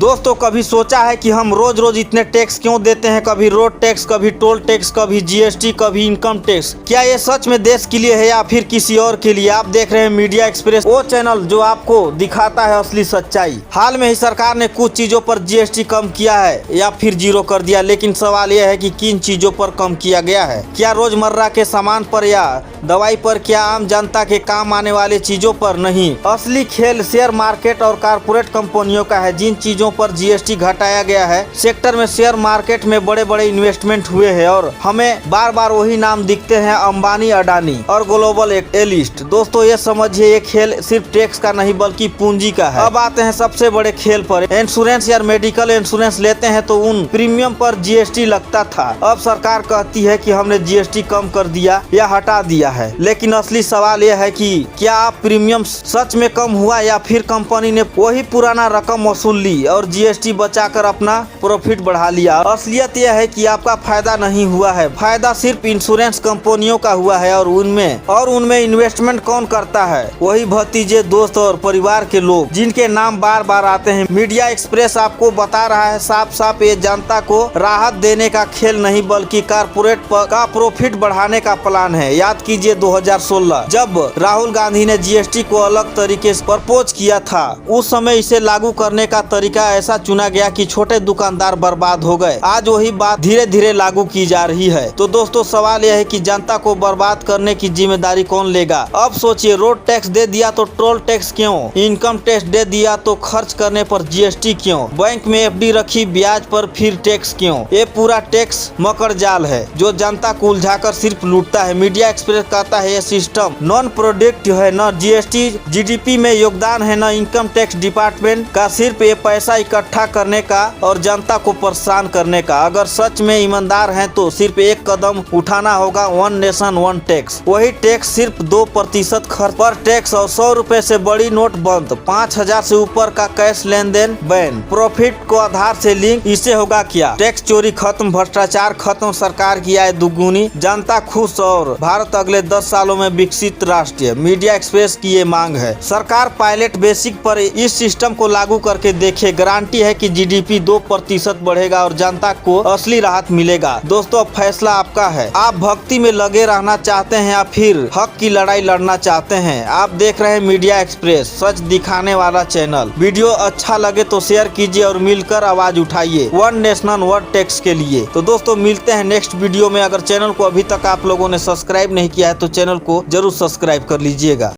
दोस्तों कभी सोचा है कि हम रोज रोज इतने टैक्स क्यों देते हैं? कभी रोड टैक्स, कभी टोल टैक्स, कभी जीएसटी, कभी इनकम टैक्स। क्या ये सच में देश के लिए है या फिर किसी और के लिए? आप देख रहे हैं मीडिया एक्सप्रेस, वो चैनल जो आपको दिखाता है असली सच्चाई। हाल में ही सरकार ने कुछ चीजों पर जीएसटी कम किया है या फिर जीरो कर दिया, लेकिन सवाल यह है कि किन चीजों पर कम किया गया है। क्या रोजमर्रा के सामान पर या दवाई पर? क्या आम जनता के काम आने वाले चीजों पर? नहीं। असली खेल शेयर मार्केट और कारपोरेट कंपनियों का है। जिन चीजों पर जीएसटी घटाया गया है, सेक्टर में शेयर मार्केट में बड़े बड़े इन्वेस्टमेंट हुए हैं और हमें बार बार वही नाम दिखते हैं, अंबानी, अडानी और ग्लोबल एलिस्ट। दोस्तों ये समझिए, ये खेल सिर्फ टैक्स का नहीं बल्कि पूंजी का है। अब आते हैं सबसे बड़े खेल पर। इंश्योरेंस या मेडिकल इंश्योरेंस लेते हैं तो उन प्रीमियम पर जीएसटी लगता था। अब सरकार कहती है कि हमने जीएसटी कम कर दिया या हटा दिया है, लेकिन असली सवाल यह है कि क्या आप प्रीमियम सच में कम हुआ या फिर कंपनी ने वही पुराना रकम वसूल ली और जीएसटी बचाकर अपना प्रॉफिट बढ़ा लिया? असलियत यह है कि आपका फायदा नहीं हुआ है। फायदा सिर्फ इंश्योरेंस कंपनियों का हुआ है और उनमें इन्वेस्टमेंट कौन करता है? वही भतीजे, दोस्त और परिवार के लोग जिनके नाम बार बार आते हैं। मीडिया एक्सप्रेस आपको बता रहा है साफ साफ, ये जनता को राहत देने का खेल नहीं बल्कि कारपोरेट का प्रॉफिट बढ़ाने का प्लान है। याद कीजिए 2016 जब राहुल गांधी ने जीएसटी को अलग तरीके से प्रपोज किया था, उस समय इसे लागू करने का तरीका ऐसा चुना गया कि छोटे दुकानदार बर्बाद हो गए। आज वही बात धीरे धीरे लागू की जा रही है। तो दोस्तों सवाल यह है कि जनता को बर्बाद करने की जिम्मेदारी कौन लेगा? अब सोचिए, रोड टैक्स दे दिया तो टोल टैक्स क्यों? इनकम टैक्स दे दिया तो खर्च करने पर जीएसटी क्यों? बैंक में एफडी रखी, ब्याज पर फिर टैक्स क्यों? ये पूरा टैक्स मकर जाल है जो जनता को उलझाकर सिर्फ लूटता है। मीडिया एक्सप्रेस कहता है ये सिस्टम नॉन प्रोडक्टिव है, न जीएसटी जीडीपी में योगदान है, न इनकम टैक्स डिपार्टमेंट का सिर्फ ये पैसा इकट्ठा करने का और जनता को परेशान करने का। अगर सच में ईमानदार हैं तो सिर्फ एक कदम उठाना होगा, वन नेशन वन टैक्स। वही टैक्स सिर्फ 2% खर्च पर टैक्स और 100 रुपए से बड़ी नोट बंद, 5000 से ऊपर का कैश लेन देन बैन, प्रॉफिट को आधार से लिंक। इससे होगा क्या? टैक्स चोरी खत्म, भ्रष्टाचार खत्म, सरकार की आय दुगुनी, जनता खुश और भारत अगले 10 सालों में विकसित राष्ट्र। मीडिया एक्सप्रेस की ये मांग है। सरकार पायलट बेसिक पर इस सिस्टम को लागू करके देखे, गारंटी है कि जीडीपी 2% बढ़ेगा और जनता को असली राहत मिलेगा। दोस्तों अब फैसला आपका है। आप भक्ति में लगे रहना चाहते हैं या फिर हक की लड़ाई लड़ना चाहते हैं? आप देख रहे हैं मीडिया एक्सप्रेस, सच दिखाने वाला चैनल। वीडियो अच्छा लगे तो शेयर कीजिए और मिलकर आवाज उठाइए वन नेशनल वन टैक्स के लिए। तो दोस्तों मिलते हैं नेक्स्ट वीडियो में। अगर चैनल को अभी तक आप लोगों ने सब्सक्राइब नहीं किया है तो चैनल को जरूर सब्सक्राइब कर लीजिएगा।